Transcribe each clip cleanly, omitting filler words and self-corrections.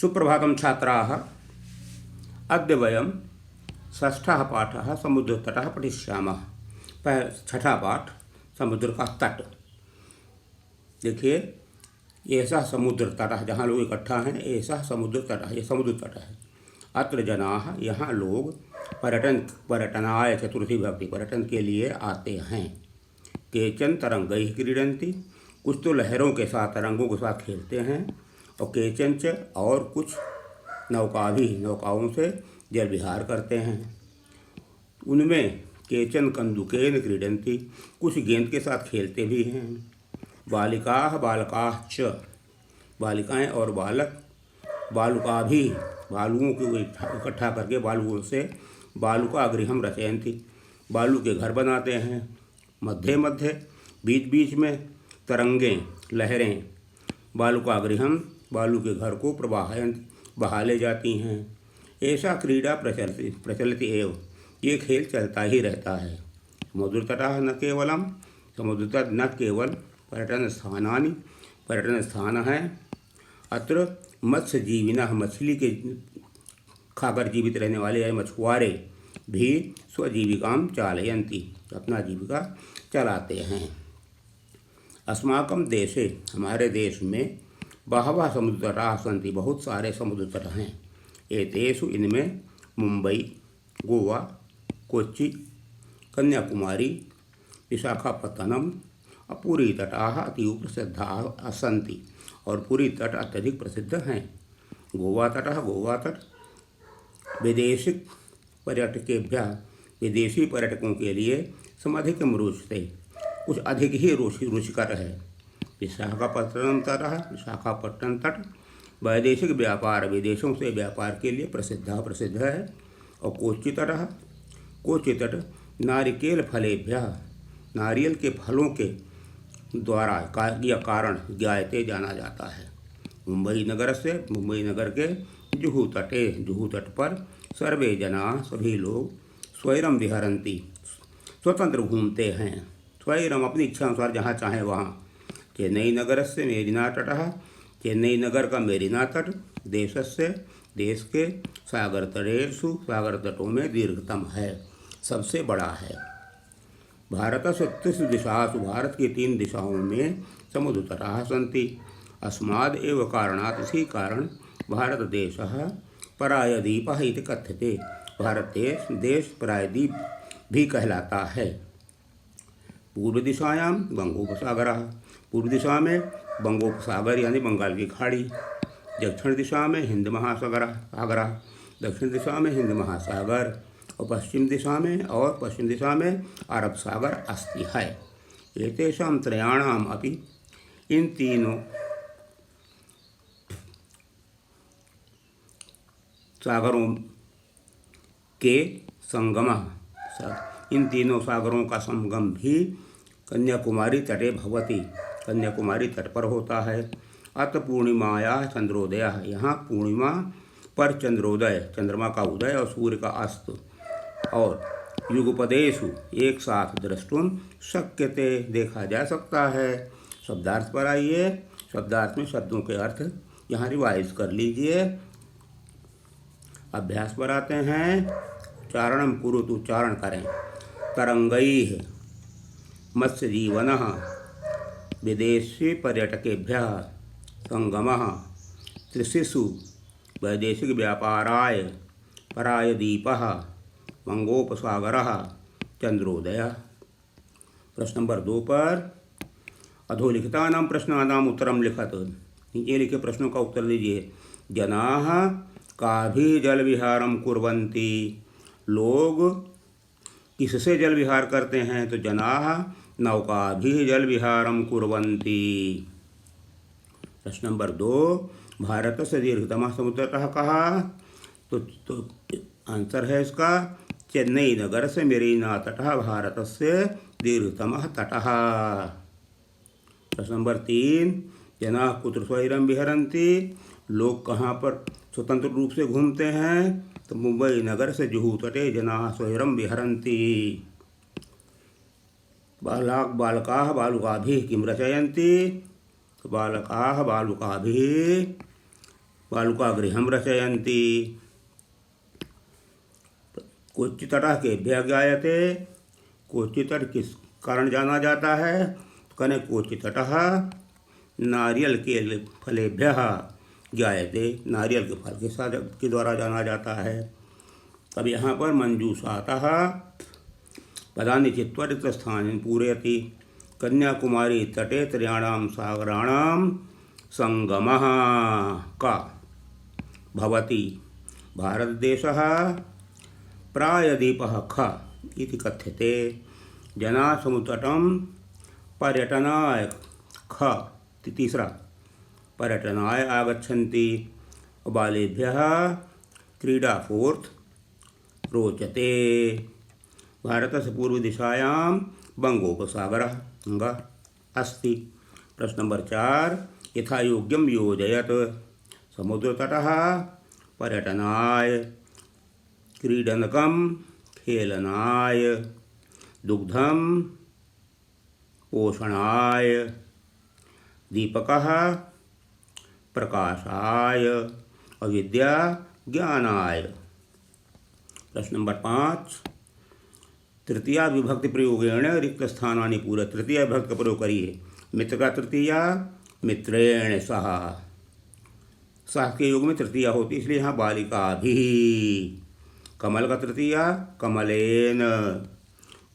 सुप्रभातं छात्राः। अद्य वयं षष्ठः पाठः समुद्रतटः पठिष्यामः। छठा पाठ समुद्र का तट। देखिए, ऐसा समुद्र तट जहाँ लोग इकट्ठा हैं, ऐसा समुद्र तट है। ये समुद्र तट है। अत्र जनाः, यहाँ लोग पर्यटनाय चतुर्थी विभक्ति पर्यटन के लिए आते हैं। केचन तरंगैः क्रीडन्ति, कुछ तो लहरों के साथ तरंगों के साथ खेलते हैं। और केचन च, और कुछ नौकाओं से जल विहार करते हैं। उनमें केचन कंदुकेन क्रीडन्ति, कुछ गेंद के साथ खेलते भी हैं। बालिकाः बालकाः च, बालिकाएं और बालक, बालुका भी, बालुओं को इकट्ठा करके बालुओं से बालुका गृहम रचयन्ति, बालू के घर बनाते हैं। मध्य मध्य, बीच बीच में तरंगें, लहरें, बालुका गृहम, बालू के घर को प्रवाहयन्ति, बहा ले जाती हैं। ऐसा क्रीड़ा प्रचलति एव, ये खेल चलता ही रहता है। समुद्र तटः न केवलम, समुद्र तट न केवल पर्यटन स्थान हैं। अत्र मत्स्यजीविनः, मछली के खाकर जीवित रहने वाले या मछुआरे भी स्वजीविकां चालयन्ति, अपना जीविका चलाते हैं। अस्माकं देशे, हमारे देश में बहवः समुद्र तटाः सन्ति, बहुत सारे समुद्र तट हैं। एतेषु, इनमें मुंबई, गोवा, कोच्चि, कन्याकुमारी, विशाखापत्तनम और पुरी तटाः अतीव प्रसिद्धाः सन्ति, और पुरी तट अत्यधिक प्रसिद्ध हैं। गोवा तट विदेशिक पर्यटकेभ्यः, विदेशी पर्यटकों के लिए समधिकं रोचते, कुछ अधिक ही रुचिकर है। विशाखापट्टनम तट वैदेशिक व्यापार, विदेशों से व्यापार के लिए प्रसिद्ध है। और कोच्चि तट नारिकेल फलेभ्यः, नारियल के फलों के द्वारा या कारण ज्ञायते, जाना जाता है। मुंबई नगर के जुहू तट पर सर्वे जनाः, सभी लोग स्वैरम विहरन्ति, स्वतंत्र घूमते हैं। स्वैरम, अपनी इच्छा अनुसार जहाँ चाहें वहाँ। चेन्नई नगरस्य मेरिना तटः, चेन्नई नगर का मेरिना तट देश के सागर तटों में दीर्घतम है, सबसे बड़ा है। भारतस्य 33 दिशासु, भारत की 3 दिशाओं में समुद्र तटाः सन्ति। अस्माद् एव कारणात्, इसी कारण भारत देशः परायद्वीपः इति कथ्यते, भारत देश परायद्वीप भी कहलाता है। पूर्व दिशायां बंगोपसागरः, पूर्व दिशा में बंगोपसागर यानी बंगाल की खाड़ी। दक्षिण दिशा में हिंद महासागर, दक्षिण दिशा में हिंद महासागर। और पश्चिम दिशा में अरब सागर अस्ति है। एतेषां त्रयाणाम् अपि, इन तीनों सागरों के संगमः, इन तीनों सागरों का संगम भी कन्याकुमारी तटे भवति, कन्याकुमारी तट पर होता है। अत पूर्णिमायाः चंद्रोदयः, यहाँ पूर्णिमा पर चंद्रोदय, चंद्रमा का उदय और सूर्य का अस्त, और युगपदेषु, एक साथ द्रष्टुम शक्यते, देखा जा सकता है। शब्दार्थ पर आइए। शब्दार्थ में शब्दों के अर्थ यहाँ रिवाइज कर लीजिए। अभ्यास पर आते हैं। चारणम कुरुतु, उच्चारण करें। तरंगैः मत्स्यजीवनः, विदेशी पर्यटकेभ्यः संगमः, त्रिशिशु वैदेशिक व्यापाराय परायद्वीपः, बंगोपसागरः, चंद्रोदयः। प्रश्न नंबर 2 पर अधोलिखितानां प्रश्नानाम् उत्तरं लिखत, नीचे लिखे प्रश्नों का उत्तर दीजिए। जनाः काभिः जल विहारं कुर्वन्ति, लोग किससे जल विहार करते हैं? तो जनाः नौकाभिः जल विहारं कुर्वन्ति। प्रश्न नंबर 2, भारतस्य दीर्घतमः समुद्र तटः कः? तो आंसर है इसका चेन्नई नगर से मेरीना तटः भारतस्य दीर्घतमः तटः। प्रश्न नंबर 3, जनाः कुत्र स्वैरं विहरन्ति, लोग कहाँ पर स्वतंत्र रूप से घूमते हैं? तो मुंबई नगर से जुहू तटे जनाः स्वैरं विहरन्ति। बालकाः बालुकाभिः किं रचयन्ति, तो बालकाः बालुकाभिः बालुका गृहं रचयन्ति। कोच्चितटः केभ्यः ज्ञायते। कोच्चितट किस कारण जाना जाता है? कने कोच्चितटः नारियल के फलेभ्यः ज्ञायते। नारियल के फल के द्वारा जाना जाता है। अब यहाँ पर मंजूषातः पदानि चित्वा रिक्तस्थानानि पूरयति। कन्याकुमारी तटे त्रयाणां सागराणां संगमः का भवति। भारतदेशः प्रायद्वीपः ख इति कथ्यते। जनाः समुद्रतटं पर्यटनाय ख तीसरा पर्यटनाय आगच्छन्ति। बालेभ्यः क्रीडा फोर्थ रोचते। भारतस्य पूर्वदिशायां बंगोपसागरः अस्ति। प्रश्न नंबर 4 यथा योग्यं योजयत। समुद्रतटः पर्यटनाय, क्रीडनकं खेलनाय, दुग्धं पोषणाय, दीपकः प्रकाशाय, अविद्या ज्ञानाय। प्रश्न नंबर 5 तृतीया विभक्ति प्रयोगेण रिक्त स्थानानि पूरय। तृतीया विभक्ति का प्रयोग करिए। मित्र का तृतीया मित्रेण सह। सह के योग में तृतीया होती, इसलिए यहाँ बालिका भी। कमल का तृतीया कमलेन।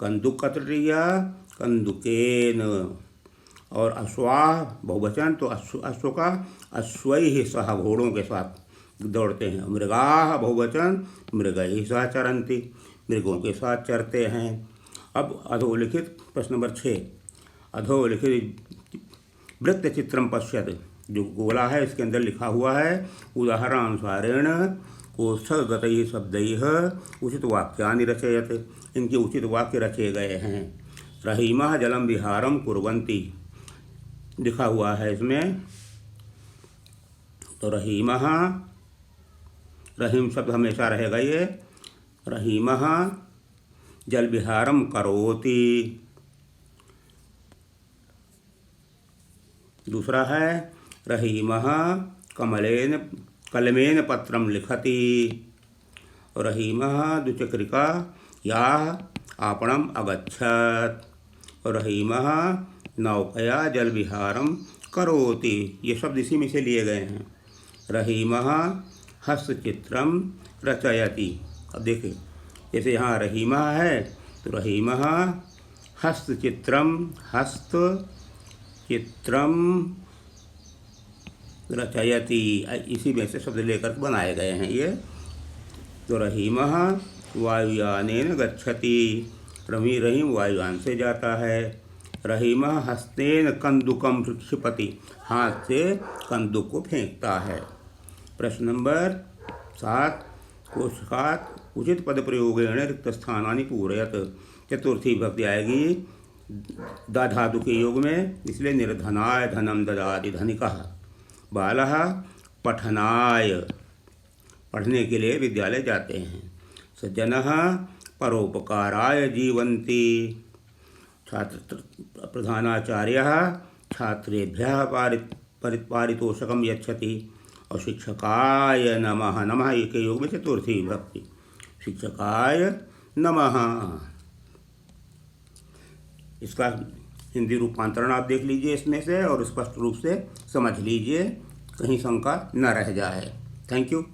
कंदुक का तृतीया कंदुकेन। और अश्वाह बहुवचन तो अश्व का अश्वैः सह, घोड़ों के साथ दौड़ते हैं। मृगाः बहुवचन मृगैः सह चरन्ति, मृगों के साथ चरते हैं। अब अधोलिखित प्रश्न नंबर 6 अधोलिखित वृत्त चित्रम पश्यत। जो गोला है इसके अंदर लिखा हुआ है उदाहरणानुसारेण कोष्ठगतैः शब्दैः उचित वाक्यानि रचयत। इनके उचित वाक्य रचे गए हैं। रहीमः जलम विहारम कुर्वन्ति लिखा हुआ है इसमें। तो रहीमः, रहीम शब्द हमेशा रहेगा ये। रहीमः जल विहारम करोति। दूसरा है रहीमः कलमेन पत्रम लिखति। रहीमः द्विचक्रिका याः आपणम अगच्छत। रहीमः नौकया जल विहारम करोति। ये शब्द इसी में से लिए गए हैं। रहीमः हस्तचित्रम रचयति। अब देखिए जैसे यहाँ रहीमः है तो रहीमः हस्तचित्रम रचयति, इसी में से शब्द लेकर बनाए गए हैं ये। तो रहीमः वायुयानेन गच्छति। रहीम वायुयान से जाता है। रहीमः हस्तेन कंदुकम क्षिपति, हाथ से कंदुक को फेंकता है। प्रश्न नंबर 7 कोशकात उचित पद प्रयोगेण रिक्त स्थानानि पूरयत। चतुर्थी विभक्ति आएगी द धातु के योग में, इसलिए निर्धनाय धनम ददाति धनिकः। बालः पठनाय, पढ़ने के लिए विद्यालय जाते हैं। सज्जनः परोपकाराय जीवन्ति। छात्र प्रधानाचार्यः छात्रेभ्यः पारितोषकं यच्छति। और शिक्षकाय नमः, नमः के योग में चतुर्थी विभक्ति। शिक्षकाय नमः। इसका हिंदी रूपांतरण आप देख लीजिए इसमें से और स्पष्ट रूप से समझ लीजिए, कहीं शंका न रह जाए। Thank you.